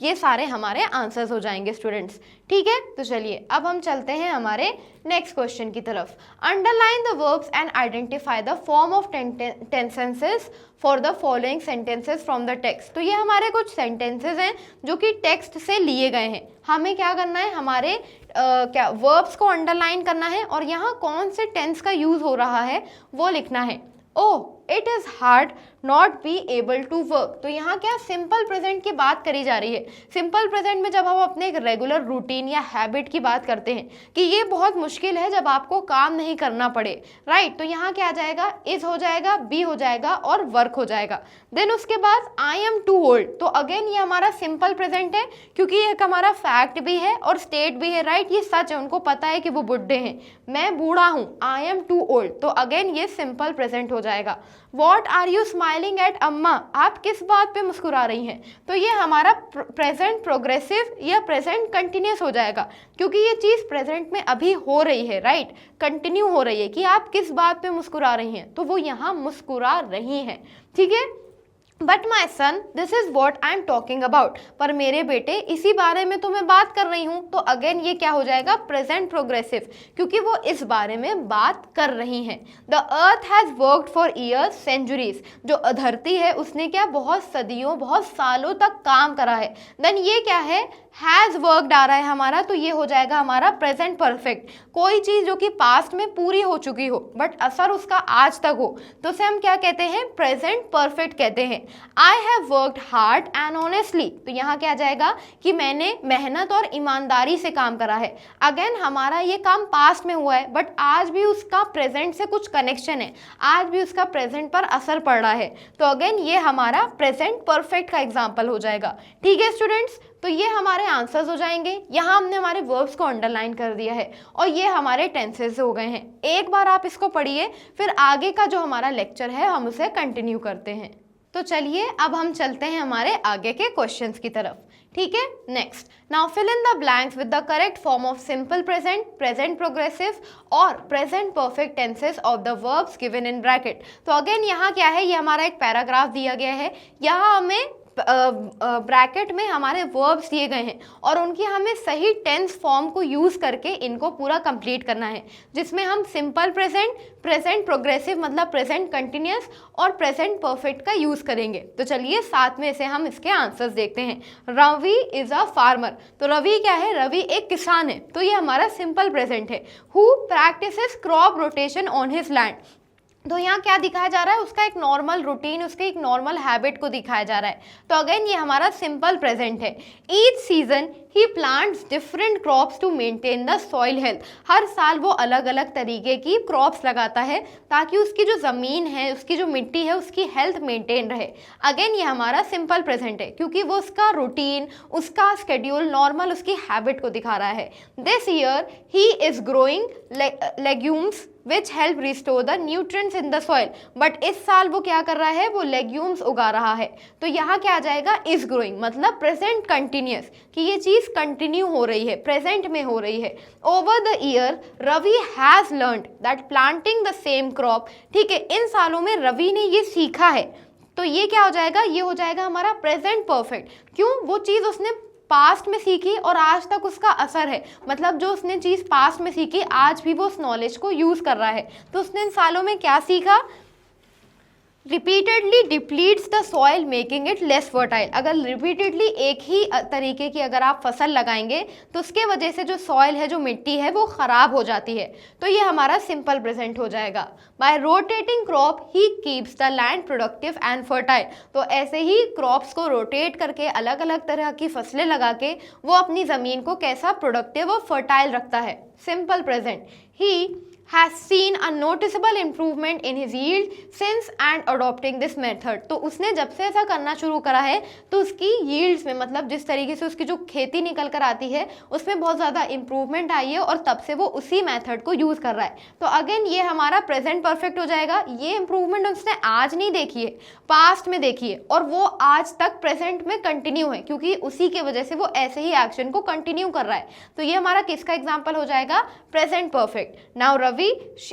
ये सारे हमारे आंसर्स हो जाएंगे स्टूडेंट्स। ठीक है, तो चलिए अब हम चलते हैं हमारे नेक्स्ट क्वेश्चन की तरफ। Underline the verbs and identify the form of tenses for the following sentences from the text. तो ये हमारे कुछ सेंटेंसेस हैं जो कि टेक्स्ट से लिए गए हैं। हमें क्या करना है, हमारे क्या वर्ब्स को अंडरलाइन करना है और यहाँ कौन से टेंस का यूज हो रहा है वो लिखना है। Oh, it is hard not be able to work. तो यहाँ क्या सिंपल प्रेजेंट की बात करी जा रही है। सिंपल प्रेजेंट में जब हम अपने एक रेगुलर रूटीन या हैबिट की बात करते हैं कि ये बहुत मुश्किल है जब आपको काम नहीं करना पड़े, राइट। तो यहाँ क्या आ जाएगा, इज हो जाएगा, बी हो जाएगा और वर्क हो जाएगा। देन उसके बाद आई एम टू ओल्ड। तो अगेन ये हमारा सिंपल प्रेजेंट है क्योंकि ये हमारा फैक्ट भी है और स्टेट भी है, राइट। ये सच है, उनको पता है कि वो बुढ़े हैं, मैं बूढ़ा हूँ, आई एम टू ओल्ड। तो अगेन ये सिंपल प्रेजेंट हो जाएगा। What are you smiling at अम्मा, आप किस बात पे मुस्कुरा रही हैं। तो ये हमारा प्रेजेंट प्रोग्रेसिव या प्रेजेंट कंटिन्यूस हो जाएगा क्योंकि ये चीज़ प्रेजेंट में अभी हो रही है, राइट, कंटिन्यू हो रही है कि आप किस बात पे मुस्कुरा रही हैं। तो वो यहाँ मुस्कुरा रही हैं। ठीक है, but my son this is what I am talking about. पर मेरे बेटे, इसी बारे में तो मैं बात कर रही हूँ। तो अगेन ये क्या हो जाएगा, प्रेजेंट प्रोग्रेसिव, क्योंकि वो इस बारे में बात कर रही हैं। The earth has worked for years centuries. जो धरती है उसने क्या बहुत सदियों, बहुत सालों तक काम करा है। देन ये क्या है, हैज वर्कड आ रहा है हमारा, तो ये हो जाएगा हमारा प्रेजेंट परफेक्ट। कोई चीज जो कि पास्ट में पूरी हो चुकी हो बट असर उसका आज तक हो, तो उसे हम क्या कहते हैं, प्रेजेंट परफेक्ट कहते हैं। I have worked hard and honestly. तो यहाँ क्या आ जाएगा कि मैंने मेहनत और ईमानदारी से काम करा है। अगेन हमारा ये काम पास्ट में हुआ है बट आज भी उसका प्रेजेंट से कुछ कनेक्शन है, आज भी उसका प्रेजेंट पर असर पड़ रहा है। तो अगेन ये हमारा प्रेजेंट परफेक्ट का एग्जाम्पल हो जाएगा। ठीक है स्टूडेंट्स, तो ये हमारे आंसर्स हो जाएंगे। यहाँ हमने हमारे वर्ब्स को अंडरलाइन कर दिया है और ये हमारे टेंसेस हो गए हैं। एक बार आप इसको पढ़िए, फिर आगे का जो हमारा लेक्चर है हम उसे कंटिन्यू करते हैं। तो चलिए अब हम चलते हैं हमारे आगे के क्वेश्चंस की तरफ। ठीक है, next, now fill in the blanks with the correct form of simple present, present progressive और present perfect tenses of the verbs given in bracket. तो अगेन यहाँ क्या है, ये हमारा एक पैराग्राफ दिया गया है। यहाँ हमें ब्रैकेट में हमारे वर्ब्स दिए गए हैं और उनकी हमें सही टेंस फॉर्म को यूज़ करके इनको पूरा कंप्लीट करना है, जिसमें हम सिंपल प्रेजेंट, प्रेजेंट प्रोग्रेसिव मतलब प्रेजेंट कंटिन्यूस और प्रेजेंट परफेक्ट का यूज़ करेंगे। तो चलिए साथ में से हम इसके आंसर्स देखते हैं। रवि इज़ अ फार्मर, तो रवि क्या है? रवि एक किसान है, तो ये हमारा सिंपल प्रेजेंट है। Who practices crop rotation on his land, तो यहाँ क्या दिखाया जा रहा है? उसका एक नॉर्मल रूटीन, उसके एक नॉर्मल हैबिट को दिखाया जा रहा है। तो अगेन ये हमारा सिंपल प्रेजेंट है। Each season he plants different crops to maintain the soil health, हर साल वो अलग अलग तरीके की क्रॉप्स लगाता है ताकि उसकी जो ज़मीन है, उसकी जो मिट्टी है, उसकी हेल्थ मेंटेन रहे। अगेन ये हमारा सिंपल प्रेजेंट है क्योंकि वो उसका रूटीन, उसका स्केड्यूल, नॉर्मल उसकी हैबिट को दिखा रहा है। This year he is growing legumes which help restore the nutrients in the soil, but इस साल वो क्या कर रहा है? वो लेग्यूम्स उगा रहा है। तो यहाँ क्या आ जाएगा? इज ग्रोइंग मतलब प्रेजेंट कंटिन्यूस, कि ये चीज़ कंटिन्यू हो रही है, प्रेजेंट में हो रही है। Over the year Ravi has learned that planting the same crop, ठीक है, इन सालों में रवि ने ये सीखा है। तो ये क्या हो जाएगा? ये हो जाएगा हमारा प्रेजेंट परफेक्ट। क्यों? वो चीज़ उसने पास्ट में सीखी और आज तक उसका असर है, मतलब जो उसने चीज़ पास्ट में सीखी आज भी वो उस नॉलेज को यूज़ कर रहा है। तो उसने इन सालों में क्या सीखा? Repeatedly depletes the soil making it less fertile, अगर रिपीटेडली एक ही तरीके की अगर आप फसल लगाएंगे तो उसके वजह से जो सॉइल है, जो मिट्टी है, वो ख़राब हो जाती है। तो ये हमारा सिंपल प्रेजेंट हो जाएगा। Bye rotating crop he keeps the land productive and fertile, तो ऐसे ही क्रॉप्स को रोटेट करके अलग अलग तरह की फसलें लगा के वो अपनी ज़मीन को कैसा प्रोडक्टिव और फर्टाइल रखता है। Simple present. He has seen a noticeable improvement in his yield since and adopting this method, तो उसने जब से ऐसा करना शुरू करा है तो उसकी yields में, मतलब जिस तरीके से उसकी जो खेती निकल कर आती है उसमें बहुत ज़्यादा इम्प्रूवमेंट आई है और तब से वो उसी मेथड को यूज़ कर रहा है। तो अगेन ये हमारा प्रेजेंट परफेक्ट हो जाएगा। ये इम्प्रूवमेंट उसने आज नहीं देखी है, पास्ट में देखी है और वो आज तक प्रेजेंट में कंटिन्यू है क्योंकि उसी के वजह से वो ऐसे ही एक्शन को कंटिन्यू कर रहा है। तो ये हमारा किसका एग्जाम्पल हो जाएगा? Present perfect. Now Ravi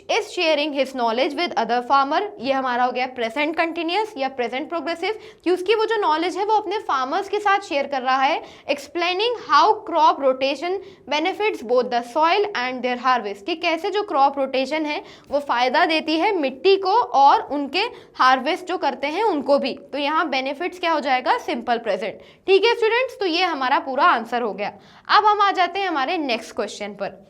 is sharing his knowledge with other farmer, ये हमारा हो गया प्रेजेंट कंटिन्यूस या प्रेजेंट प्रोग्रेसिव कि उसकी वो जो नॉलेज है वो अपने फार्मर्स के साथ शेयर कर रहा है। Explaining how crop rotation benefits both the soil and their harvest, कि कैसे जो क्रॉप रोटेशन है वो फायदा देती है मिट्टी को और उनके हार्वेस्ट जो करते हैं उनको भी। तो यहाँ बेनिफिट्स क्या हो जाएगा? Simple present. ठीक है स्टूडेंट्स, तो ये हमारा पूरा आंसर हो गया। अब हम आ जाते हैं हमारे नेक्स्ट क्वेश्चन पर।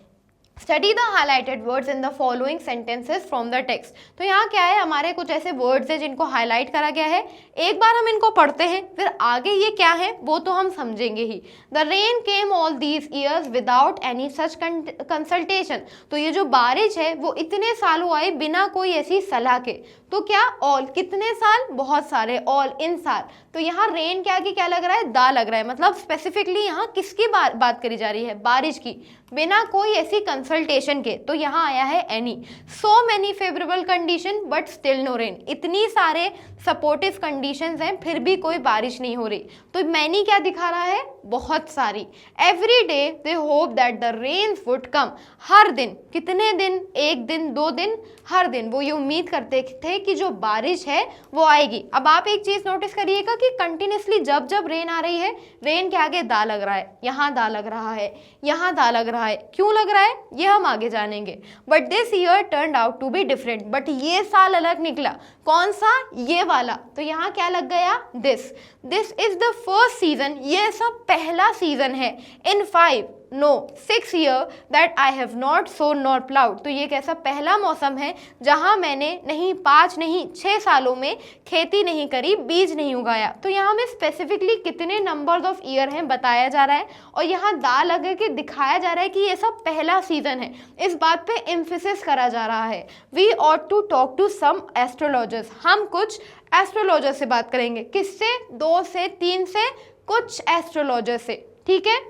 Study the highlighted words in the following sentences from the text. तो यहाँ क्या है? हमारे कुछ ऐसे वर्ड्स हैं जिनको हाईलाइट करा गया है। एक बार हम इनको पढ़ते हैं, फिर आगे ये क्या है वो तो हम समझेंगे ही। The rain came all these years without any such consultation, तो ये जो बारिश है वो इतने सालों आई बिना कोई ऐसी सलाह के। तो क्या? ऑल, कितने साल? बहुत सारे, ऑल, इन साल। तो यहाँ रेन क्या की क्या लग रहा है? दा लग रहा है, मतलब स्पेसिफिकली यहाँ किसकी बात करी जा रही है? बारिश की, बिना कोई ऐसी कंसल्टेशन के। तो यहाँ आया है एनी। So many favourable condition but still no rain, इतनी सारे सपोर्टिव कंडीशंस हैं फिर भी कोई बारिश नहीं हो रही। तो मैनी क्या दिखा रहा है? बहुत सारी। Every day they hope that the rains would come, हर दिन, कितने दिन? एक दिन, 2 दिन, हर दिन वो ये उम्मीद करते थे कि जो बारिश है वो आएगी। अब आप एक चीज नोटिस करिएगा कि कंटिन्यूसली जब जब रेन आ रही है, रेन के आगे दा लग रहा है, यहाँ दा लग रहा है, यहाँ दा लग रहा है। क्यों लग रहा है ये हम आगे जानेंगे। But this year turned out to be different, but ये साल अलग निकला। कौन सा? ये वाला। तो यहाँ क्या लग गया? This is the first season, ये सब पहला सीजन है। In 6 year that I have not sown nor ploughed, तो ये कैसा पहला मौसम है जहां मैंने नहीं 5 नहीं 6 सालों में खेती नहीं करी, बीज नहीं उगाया। तो यहाँ में स्पेसिफिकली कितने नंबर्स ऑफ ईयर हैं बताया जा रहा है और यहाँ दा लगे के दिखाया जा रहा है कि ये सब पहला सीजन है। इस बात पे एम्फेसिस करा जा रहा है। We ought to talk to some astrologers, हम कुछ एस्ट्रोलॉजर से बात करेंगे। किससे? 2 से 3 से, कुछ एस्ट्रोलॉजर से। ठीक है।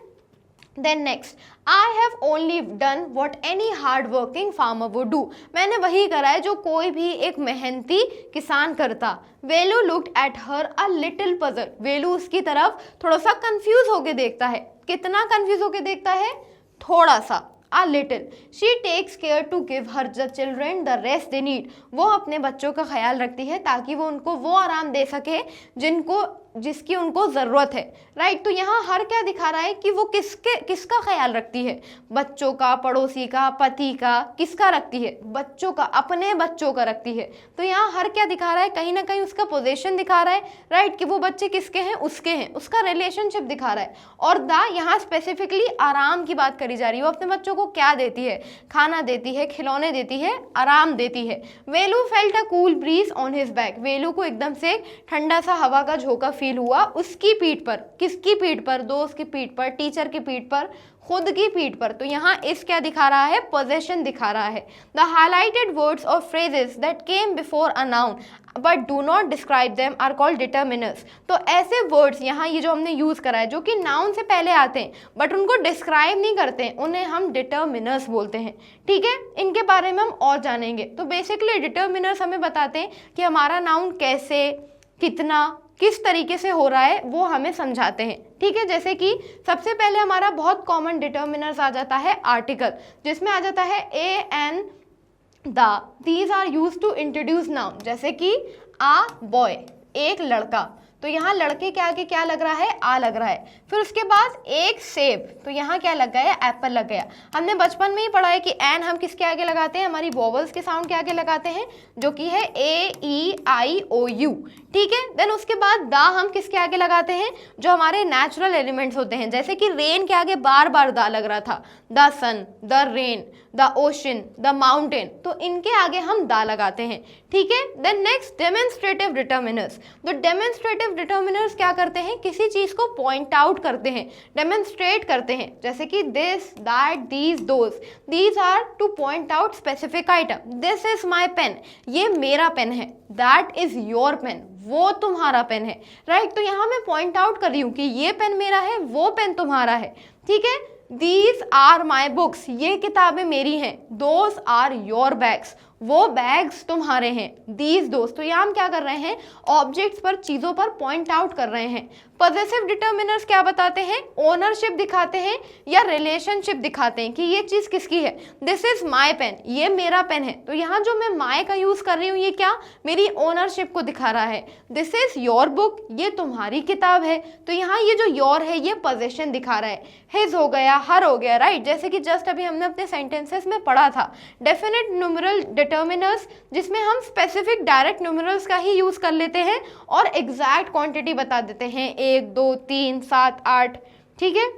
Then next, I have only done what any hard working farmer would do, मैंने वही करा है जो कोई भी एक मेहनती किसान करता। वेलू looked at her a little puzzled, वेलू उसकी तरफ थोड़ा सा कंफ्यूज होके देखता है। कितना कंफ्यूज होके देखता है? थोड़ा सा, a little. She takes care to give her the children the rest they need, वो अपने बच्चों का ख्याल रखती है ताकि वो उनको वो आराम दे सके जिनको जिसकी उनको ज़रूरत है, राइट। तो यहाँ हर क्या दिखा रहा है कि वो किसका ख्याल रखती है, बच्चों का, पड़ोसी का, पति का, किसका रखती है, बच्चों का, अपने बच्चों का रखती है। तो यहाँ हर क्या दिखा रहा है, कहीं ना कहीं उसका पोजीशन दिखा रहा है, राइट, कि वो बच्चे किसके हैं, उसके हैं, उसका रिलेशनशिप दिखा रहा है। और द यहाँ स्पेसिफिकली आराम की बात करी जा रही है। वो अपने बच्चों को क्या देती है, खाना देती है, खिलौने देती है, आराम देती है। Velu felt a cool breeze on his back, Velu को एकदम से ठंडा सा हवा का झोंका फील हुआ उसकी पीठ पर। किसकी पीठ पर, दोस्त की पीठ पर, टीचर की पीठ पर, खुद की पीठ पर। तो यहाँ इस क्या दिखा रहा है, पोजेशन दिखा रहा है। द हाईलाइटेड वर्ड्स और phrases that came before a noun but do not describe them are called determiners. तो ऐसे वर्ड्स यहाँ ये जो हमने यूज करा है जो कि नाउन से पहले आते हैं बट उनको डिस्क्राइब नहीं करते हैं, उन्हें हम डिटर्मिनर्स बोलते हैं। ठीक है, इनके बारे में हम और जानेंगे। तो बेसिकली डिटर्मिनर्स हमें बताते हैं कि हमारा नाउन कैसे, कितना, किस तरीके से हो रहा है, वो हमें समझाते हैं। ठीक है, जैसे कि सबसे पहले हमारा बहुत कॉमन डिटर्मिनर्स आ जाता है आर्टिकल, जिसमें आ जाता है a, an, the. These are use to introduce noun, जैसे कि आ बॉय, एक लड़का। तो यहाँ लड़के के आगे क्या लग रहा है, आ लग रहा है। फिर उसके बाद एक सेब, तो यहाँ क्या लग गया, एप्पल लग गया। हमने बचपन में ही पढ़ा है कि एन हम किसके आगे लगाते हैं, हमारी वोवल्स के साउंड के आगे लगाते हैं, जो कि है ए, ई, आई, ओ, यू। ठीक है, देन उसके बाद द हम किसके आगे लगाते हैं, जो हमारे नेचुरल एलिमेंट्स होते हैं, जैसे कि रेन के आगे बार बार द लग रहा था, the sun, the rain, the ocean, the mountain. तो इनके आगे हम द लगाते हैं। ठीक है, देन नेक्स्ट डेमोन्स्ट्रेटिव डिटर्मिनर्स। तो डेमोन्स्ट्रेटिव डिटर्मिनर्स क्या करते हैं, किसी चीज को पॉइंट आउट करते हैं, डेमोन्स्ट्रेट करते हैं, जैसे कि this, that, these, those. These are to point out specific item. This is my pen, ये मेरा पेन है। दैट इज योर पेन, वो तुम्हारा पेन है, राइट। तो यहाँ मैं पॉइंट आउट कर रही हूँ कि ये पेन मेरा है, वो पेन तुम्हारा है। ठीक है, These are my books, ये किताबें मेरी हैं। Those are your bags, वो बैग्स तुम्हारे हैं। These those, तो यहाँ हम क्या कर रहे हैं, ऑब्जेक्ट्स पर, चीज़ों पर पॉइंट आउट कर रहे हैं। पॉजेसिव डिटर्मिनर्स क्या बताते हैं, ओनरशिप दिखाते हैं या रिलेशनशिप दिखाते हैं कि ये चीज़ किसकी है। दिस इज माई पेन, ये मेरा पेन है। तो यहाँ जो मैं माई का यूज़ कर रही हूँ, ये क्या, मेरी ओनरशिप को दिखा रहा है। दिस इज योर बुक, ये तुम्हारी किताब है। तो यहाँ ये जो योर है ये पोजेशन दिखा रहा है। हिज हो गया, हर हो गया, राइट। जैसे कि जस्ट अभी हमने अपने सेंटेंसेस में पढ़ा था डेफिनेट न्यूमेरल डिटर्मिनर्स, जिसमें हम स्पेसिफिक डायरेक्ट न्यूमेरल्स का ही यूज़ कर लेते हैं और एग्जैक्ट क्वांटिटी बता देते हैं, 1, 2, 3, 7, 8। ठीक है,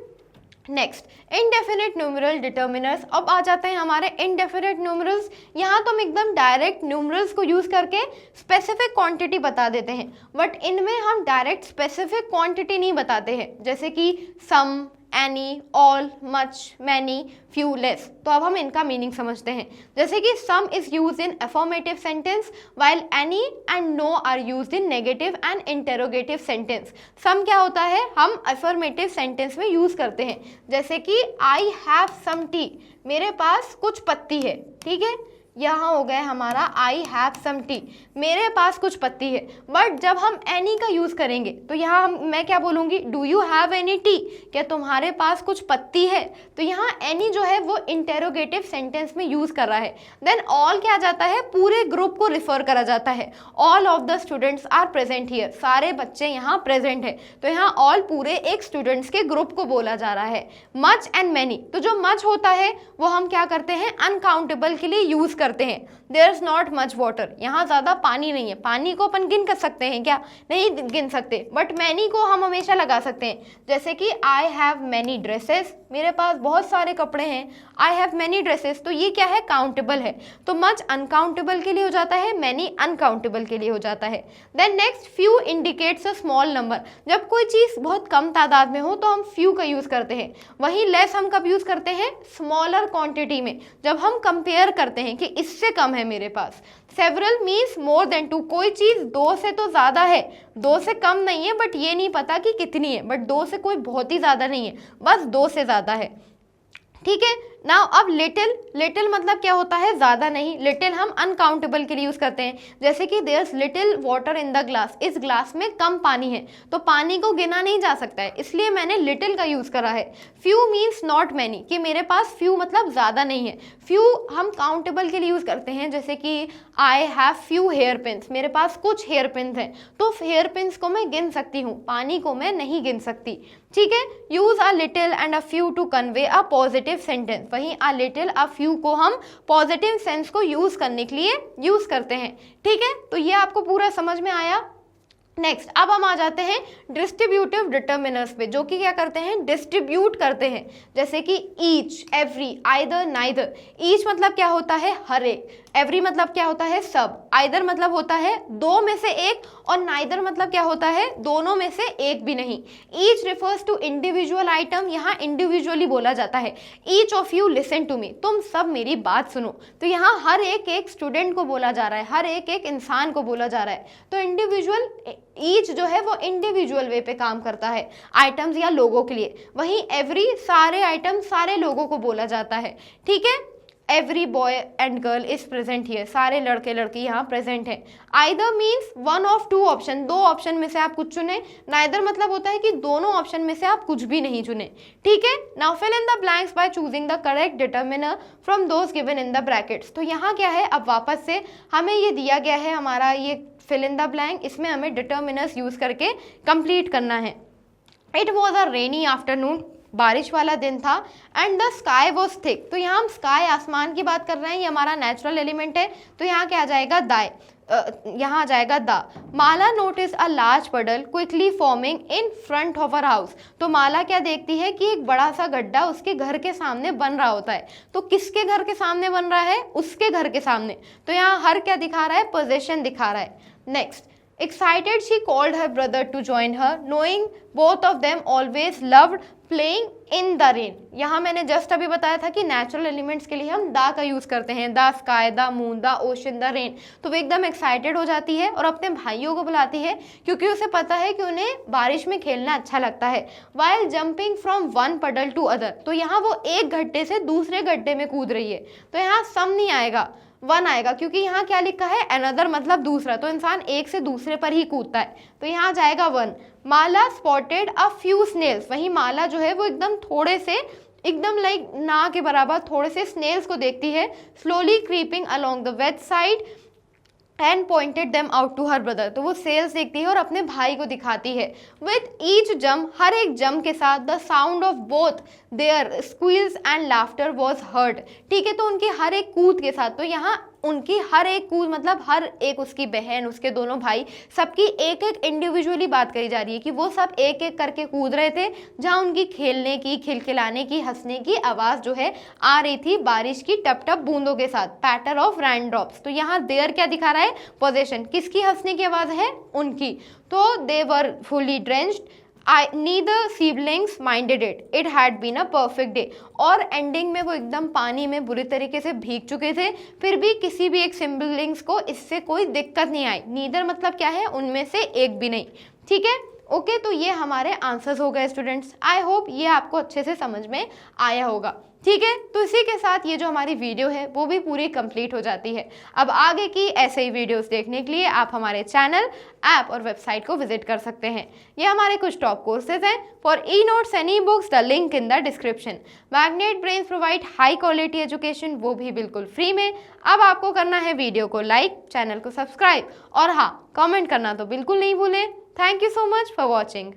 नेक्स्ट इनडेफिनेट न्यूमेरल डिटर्मिनर्स। अब आ जाते हैं हमारे इनडेफिनेट न्यूमेरल्स। यहाँ तो हम एकदम डायरेक्ट न्यूमेरल्स को यूज़ करके स्पेसिफिक क्वांटिटी बता देते हैं, बट इनमें हम डायरेक्ट स्पेसिफिक क्वांटिटी नहीं बताते हैं, जैसे कि some, any, all, much, many, few, less. तो अब हम इनका मीनिंग समझते हैं, जैसे कि some is used in affirmative sentence while any and no are used in negative and interrogative sentence. Some क्या होता है, हम अफर्मेटिव सेंटेंस में यूज करते हैं, जैसे कि आई हैव सम टी, मेरे पास कुछ पत्ती है। ठीक है, यहाँ हो गया हमारा आई हैव सम टी, मेरे पास कुछ पत्ती है। बट जब हम एनी का यूज़ करेंगे तो यहाँ मैं क्या बोलूँगी, do you have any T, क्या तुम्हारे पास कुछ पत्ती है। तो यहाँ एनी जो है वो इंटेरोगेटिव सेंटेंस में यूज़ कर रहा है। देन ऑल क्या जाता है, पूरे ग्रुप को रिफर करा जाता है। All of the students are present here, सारे बच्चे यहाँ प्रेजेंट है। तो यहाँ ऑल पूरे एक स्टूडेंट्स के ग्रुप को बोला जा रहा है। मच एंड मैनी, तो जो मच होता है वो हम क्या करते हैं, अनकाउंटेबल के लिए यूज़ करते हैं। There is not much water, यहाँ ज़्यादा पानी नहीं है। पानी को अपन गिन कर सकते हैं क्या, नहीं गिन सकते, बट मैनी को हम हमेशा लगा सकते हैं, जैसे कि आई हैव मैनी ड्रेसेस, मेरे पास बहुत सारे कपड़े हैं। आई हैव मैनी ड्रेसेस, तो ये क्या है, काउंटेबल है। तो मच अनकाउंटेबल के लिए हो जाता है, मैनी अनकाउंटेबल के लिए हो जाता है। Then next few indicates a small number, जब कोई चीज़ बहुत कम तादाद में हो तो हम फ्यू का यूज़ करते हैं। वहीं लेस हम कब यूज़ करते हैं, स्मॉलर क्वांटिटी में, जब हम कंपेयर करते हैं कि इससे कम है मेरे पास। Several means more than two, कोई चीज़ 2 से तो ज़्यादा है, 2 से कम नहीं है, बट ये नहीं पता कि कितनी है, बट 2 से कोई बहुत ही ज़्यादा नहीं है, बस 2 से ज़्यादा है। ठीक है, नाउ अब लिटिल मतलब क्या होता है, ज़्यादा नहीं। लिटिल हम अनकाउंटेबल के लिए यूज़ करते हैं, जैसे कि there's little water in the glass, इस ग्लास में कम पानी है, तो पानी को गिना नहीं जा सकता है, इसलिए मैंने लिटिल का यूज़ करा है। फ्यू मीन्स नॉट मैनी, कि मेरे पास फ्यू मतलब ज़्यादा नहीं है। फ्यू हम काउंटेबल के लिए यूज़ करते हैं, जैसे कि I have few hair pins, मेरे पास कुछ हेयर पिन्स हैं, तो हेयर पिन्स को मैं गिन सकती हूँ, पानी को मैं नहीं गिन सकती। ठीक है, use a little and a few to convey a positive sentence, वहीं अ लिटिल अ फ्यू को हम पॉजिटिव सेंस को यूज करने के लिए यूज करते हैं। ठीक है, तो ये आपको पूरा समझ में आया। नेक्स्ट, अब हम आ जाते हैं डिस्ट्रीब्यूटिव डिटर्मिनर्स पे, जो कि क्या करते हैं, डिस्ट्रीब्यूट करते हैं, जैसे कि each, every, either, neither. Each मतलब क्या होता है, हर एक। एवरी मतलब क्या होता है, सब। आइदर मतलब होता है दो में से एक, और नाइदर मतलब क्या होता है, दोनों में से एक भी नहीं। Each refers to individual item, यहाँ इंडिविजुअली बोला जाता है। Each of you listen to me, तुम सब मेरी बात सुनो, तो यहाँ हर एक स्टूडेंट को बोला जा रहा है, हर एक इंसान को बोला जा रहा है। तो इंडिविजुअल, ईच जो है वो इंडिविजुअल वे पे काम करता है आइटम्स या लोगों के लिए, वहीं एवरी सारे आइटम सारे लोगों को बोला जाता है। ठीक है, every boy and girl is present here, सारे लड़के लड़की यहाँ प्रेजेंट है। Either means one of two option, दो ऑप्शन में से आप कुछ चुने। नाइदर मतलब होता है कि दोनों ऑप्शन में से आप कुछ भी नहीं चुने। ठीक है, now fill in the blanks by choosing the correct determiner from those given in the brackets. तो यहाँ क्या है, अब वापस से हमें ये दिया गया है हमारा ये फिल इन द ब्लैंक, इसमें हमें डिटर्मिनर्स यूज करके कंप्लीट करना है। It was a rainy afternoon, बारिश वाला दिन था, and the sky was thick. तो यहाँ हम स्काई, आसमान की बात कर रहे हैं, ये हमारा नेचुरल एलिमेंट है, तो यहाँ क्या आ जाएगा, दाय, यहाँ आ जाएगा the. Mala notice a large puddle quickly forming in front of our house. तो माला क्या देखती है कि एक बड़ा सा गड्ढा उसके घर के सामने बन रहा होता है। तो किसके घर के सामने बन रहा है, उसके घर के सामने। तो यहाँ हर क्या दिखा रहा है, पोजेशन दिखा रहा है। Next, excited she called her brother to join her, knowing both of them always loved playing in the rain। यहाँ मैंने जस्ट अभी बताया था कि नेचुरल एलिमेंट्स के लिए हम दा का यूज करते हैं, the sky, the moon, the ocean, the rain. तो वो एकदम एक्साइटेड हो जाती है और अपने भाइयों को बुलाती है, क्योंकि उसे पता है कि उन्हें बारिश में खेलना अच्छा लगता है। while jumping from one puddle to other, तो यहाँ वो एक गड्ढे से दूसरे गड्ढे में कूद रही है, तो यहाँ सम नहीं आएगा, वन आएगा, क्योंकि यहाँ क्या लिखा है, अनदर मतलब दूसरा, तो इंसान एक से दूसरे पर ही कूदता है, तो यहाँ जाएगा one. Mala spotted a few snails, वही माला जो है वो एकदम थोड़े से, एकदम लाइक ना के बराबर थोड़े से स्नेल्स को देखती है, slowly creeping along the west side and pointed them out to her brother. तो वो सेल्स देखती है और अपने भाई को दिखाती है। विथ ईच जम, हर एक जम के साथ, the sound of both their squeals and laughter was heard. ठीक है, तो उनकी हर एक कूद के साथ, तो यहाँ उनकी हर एक कूद मतलब हर एक, उसकी बहन, उसके दोनों भाई, सबकी एक एक इंडिविजुअली बात करी जा रही है कि वो सब एक एक करके कूद रहे थे, जहाँ उनकी खेलने की, खिलखिलाने की, हंसने की आवाज़ जो है आ रही थी बारिश की टप टप बूंदों के साथ, पैटर ऑफ रेन ड्रॉप्स। तो यहाँ देयर क्या दिखा रहा है, पोजेशन, किसकी हंसने की आवाज़ है, उनकी। तो they were fully drenched, neither siblings minded it, it had been a perfect day। और एंडिंग में वो एकदम पानी में बुरी तरीके से भीग चुके थे, फिर भी किसी भी एक सिबलिंग्स को इससे कोई दिक्कत नहीं आई। नीदर मतलब क्या है, उनमें से एक भी नहीं। ठीक है, ओके, तो ये हमारे आंसर्स हो गए स्टूडेंट्स। आई होप ये आपको अच्छे से समझ में आया होगा। ठीक है, तो इसी के साथ ये जो हमारी वीडियो है वो भी पूरी कंप्लीट हो जाती है। अब आगे की ऐसे ही वीडियोस देखने के लिए आप हमारे चैनल, ऐप और वेबसाइट को विजिट कर सकते हैं। ये हमारे कुछ टॉप कोर्सेज हैं। For e notes and e books the link in the description. Magnet brains provide high quality education, वो भी बिल्कुल फ्री में। अब आपको करना है वीडियो को लाइक, चैनल को सब्सक्राइब और हाँ, कॉमेंट करना तो बिल्कुल नहीं भूलें। Thank you so much for watching.